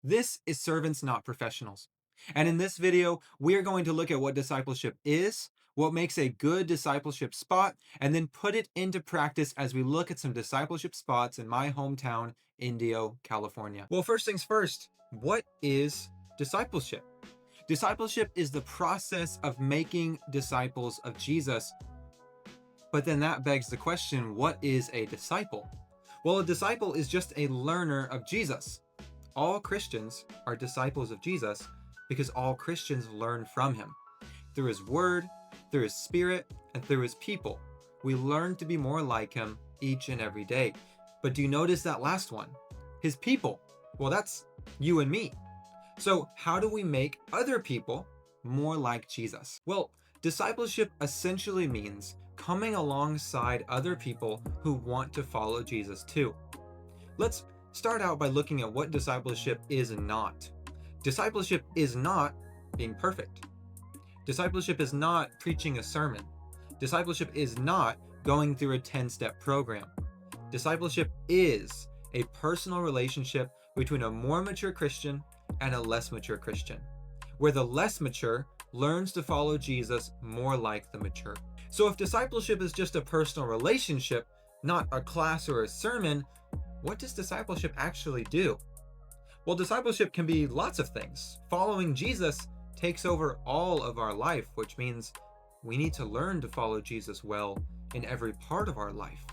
This is Servants Not Professionals. And in this video, we are going to look at what discipleship is, what makes a good discipleship spot, and then put it into practice as we look at some discipleship spots in my hometown, Indio, California. Well, first things first, what is discipleship? Discipleship is the process of making disciples of Jesus. But then that begs the question, what is a disciple? Well, a disciple is just a learner of Jesus. All Christians are disciples of Jesus because all Christians learn from him. Through his word, through his spirit, and through his people. We learn to be more like him each and every day. But do you notice that last one? His people. Well, that's you and me. So how do we make other people more like Jesus? Well, discipleship essentially means coming alongside other people who want to follow Jesus too. Let's start out by looking at what discipleship is not. Discipleship is not being perfect. Discipleship is not preaching a sermon. Discipleship is not going through a 10-step program. Discipleship is a personal relationship between a more mature Christian and a less mature Christian, where the less mature learns to follow Jesus more like the mature. So if discipleship is just a personal relationship, not a class or a sermon, what does discipleship actually do? Well, discipleship can be lots of things. Following Jesus takes over all of our life, which means we need to learn to follow Jesus well in every part of our life.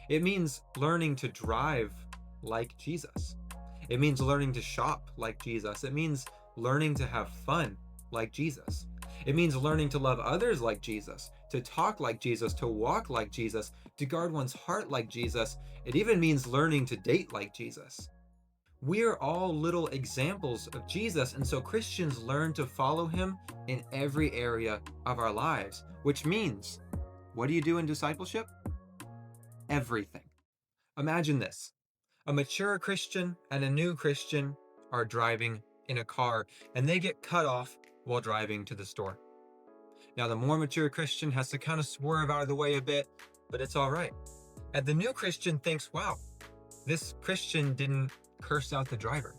It means learning to drive like Jesus. It means learning to shop like Jesus. It means learning to have fun like Jesus. It means learning to love others like Jesus, to talk like Jesus, to walk like Jesus, to guard one's heart like Jesus. It even means learning to date like Jesus. We are all little examples of Jesus, and so Christians learn to follow him in every area of our lives, which means, what do you do in discipleship? Everything. Imagine this. A mature Christian and a new Christian are driving in a car, and they get cut off while driving to the store. Now, the more mature Christian has to kind of swerve out of the way a bit, but it's all right. And the new Christian thinks, wow, this Christian didn't curse out the driver.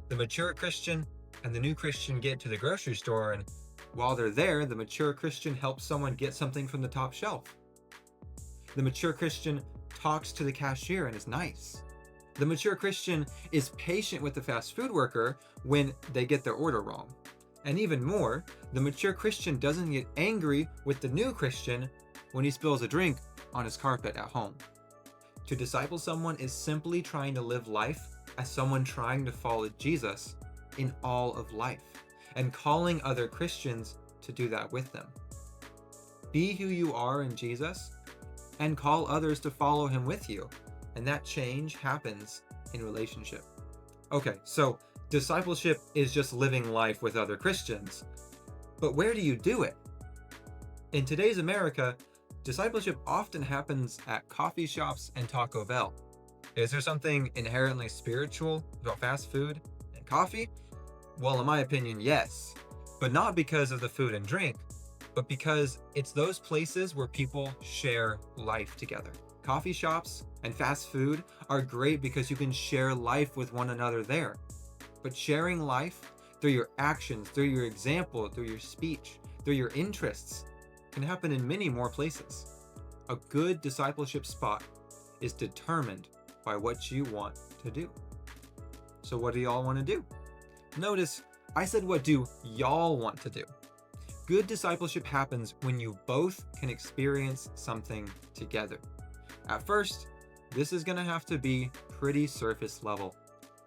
The mature Christian and the new Christian get to the grocery store, and while they're there, the mature Christian helps someone get something from the top shelf. The mature Christian talks to the cashier and is nice. The mature Christian is patient with the fast food worker when they get their order wrong. And even more, the mature Christian doesn't get angry with the new Christian when he spills a drink on his carpet at home. To disciple someone is simply trying to live life as someone trying to follow Jesus in all of life, and calling other Christians to do that with them. Be who you are in Jesus and call others to follow him with you, and that change happens in relationship. Okay, so discipleship is just living life with other Christians, but where do you do it? In today's America, discipleship often happens at coffee shops and Taco Bell. Is there something inherently spiritual about fast food and coffee? Well, in my opinion, yes. But not because of the food and drink, but because it's those places where people share life together. Coffee shops and fast food are great because you can share life with one another there. But sharing life through your actions, through your example, through your speech, through your interests, can happen in many more places. A good discipleship spot is determined by what you want to do. So what do y'all want to do? Notice I said, what do y'all want to do? Good discipleship happens when you both can experience something together. At first, this is going to have to be pretty surface level.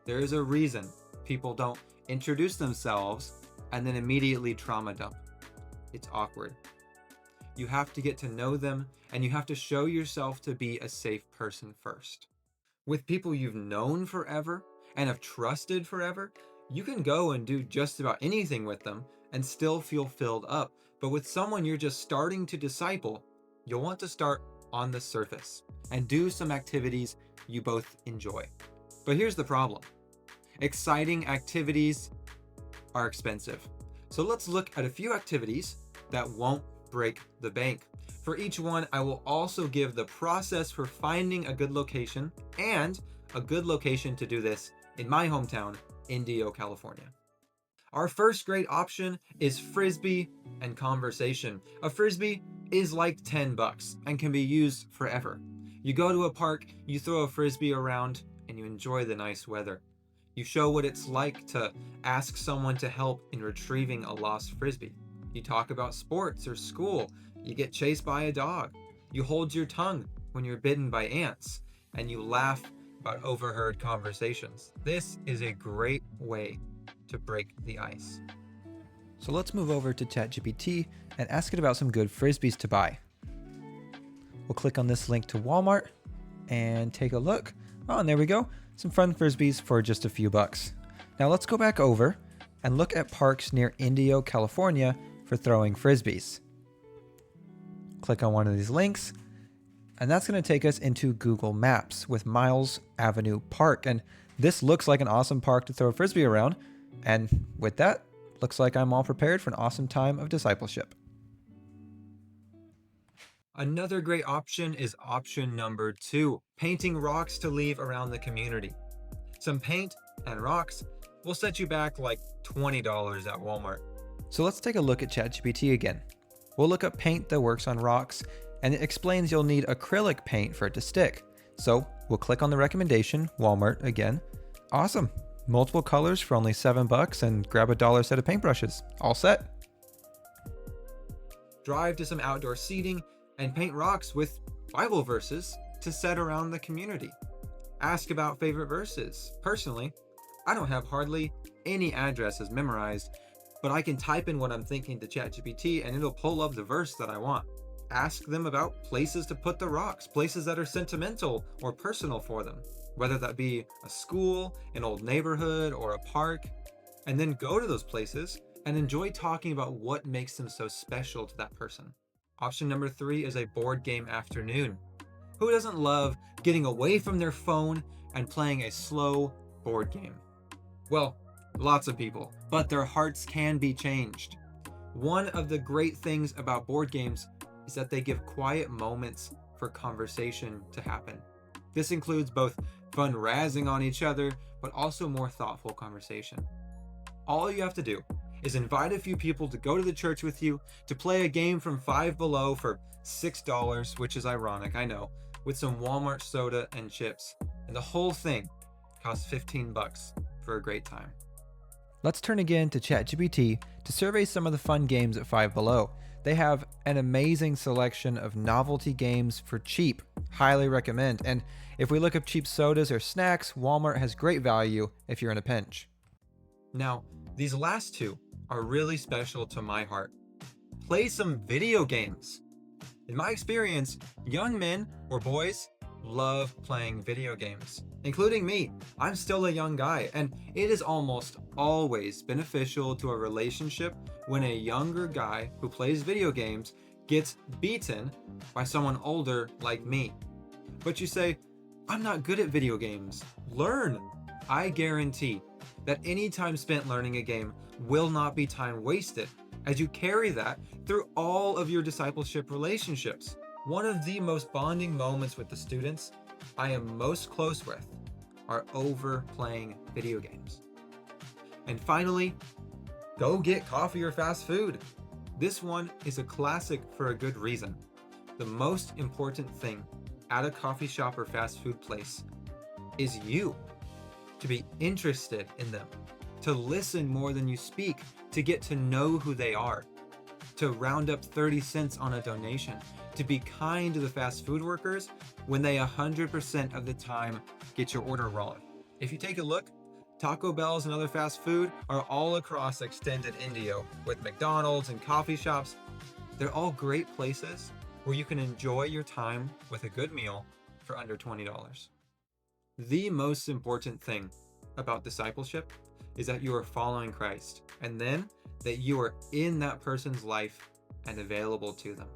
There is a reason people don't introduce themselves and then immediately trauma dump. It's awkward. You have to get to know them, and you have to show yourself to be a safe person first. With people you've known forever and have trusted forever, you can go and do just about anything with them and still feel filled up. But with someone you're just starting to disciple, you'll want to start on the surface and do some activities you both enjoy. But here's the problem. Exciting activities are expensive. So let's look at a few activities that won't break the bank. For each one, I will also give the process for finding a good location and a good location to do this in my hometown, Indio, California. Our first great option is Frisbee and conversation. A Frisbee is like $10 and can be used forever. You go to a park, you throw a Frisbee around, and you enjoy the nice weather. You show what it's like to ask someone to help in retrieving a lost Frisbee. You talk about sports or school. You get chased by a dog. You hold your tongue when you're bitten by ants, and you laugh about overheard conversations. This is a great way to break the ice. So let's move over to ChatGPT and ask it about some good Frisbees to buy. We'll click on this link to Walmart and take a look. Oh, and there we go. Some fun Frisbees for just a few bucks. Now let's go back over and look at parks near Indio, California for throwing Frisbees. Click on one of these links, and that's going to take us into Google Maps with Miles Avenue Park. And this looks like an awesome park to throw a Frisbee around. And with that, looks like I'm all prepared for an awesome time of discipleship. Another great option is option number 2, painting rocks to leave around the community. Some paint and rocks will set you back like $20 at Walmart. So let's take a look at ChatGPT again. We'll look up paint that works on rocks, and it explains you'll need acrylic paint for it to stick. So we'll click on the recommendation, Walmart again. Awesome. Multiple colors for only $7 and grab a $1 set of paintbrushes. All set. Drive to some outdoor seating and paint rocks with Bible verses to set around the community. Ask about favorite verses. Personally, I don't have hardly any addresses memorized, but I can type in what I'm thinking to ChatGPT and it'll pull up the verse that I want. Ask them about places to put the rocks, places that are sentimental or personal for them, whether that be a school, an old neighborhood, or a park, and then go to those places and enjoy talking about what makes them so special to that person. Option number 3 is a board game afternoon. Who doesn't love getting away from their phone and playing a slow board game? Well, lots of people, but their hearts can be changed. One of the great things about board games is that they give quiet moments for conversation to happen. This includes both fun razzing on each other, but also more thoughtful conversation. All you have to do is invite a few people to go to the church with you to play a game from Five Below for $6, which is ironic, I know, with some Walmart soda and chips. And the whole thing costs $15 for a great time. Let's turn again to ChatGPT to survey some of the fun games at Five Below. They have an amazing selection of novelty games for cheap. Highly recommend. And if we look up cheap sodas or snacks, Walmart has great value if you're in a pinch. Now, these last two are really special to my heart. Play some video games. In my experience, young men or boys love playing video games, including me. I'm still a young guy, and it is almost always beneficial to a relationship when a younger guy who plays video games gets beaten by someone older like me. But you say, I'm not good at video games. Learn. I guarantee that any time spent learning a game will not be time wasted, as you carry that through all of your discipleship relationships. One of the most bonding moments with the students I am most close with are over playing video games. And finally, go get coffee or fast food. This one is a classic for a good reason. The most important thing at a coffee shop or fast food place is you. To be interested in them, to listen more than you speak, to get to know who they are, to round up 30 cents on a donation, to be kind to the fast food workers when they 100% of the time get your order wrong. If you take a look, Taco Bells and other fast food are all across extended Indio, with McDonald's and coffee shops. They're all great places where you can enjoy your time with a good meal for under $20. The most important thing about discipleship is that you are following Christ, and then that you are in that person's life and available to them.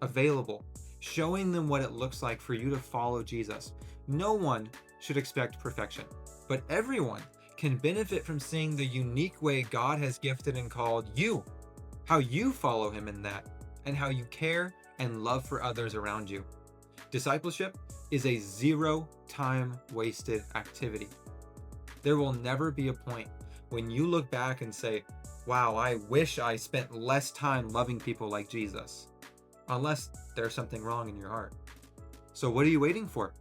Available, showing them what it looks like for you to follow Jesus. No one should expect perfection, but everyone can benefit from seeing the unique way God has gifted and called you, how you follow him in that, and how you care and love for others around you. Discipleship is a zero time wasted activity. There will never be a point when you look back and say, wow, I wish I spent less time loving people like Jesus, unless there's something wrong in your heart. So what are you waiting for?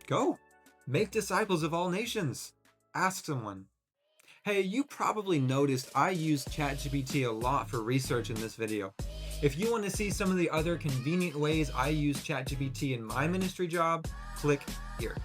Go. Make disciples of all nations. Ask someone. Hey, you probably noticed I used ChatGPT a lot for research in this video. If you want to see some of the other convenient ways I use ChatGPT in my ministry job, click here.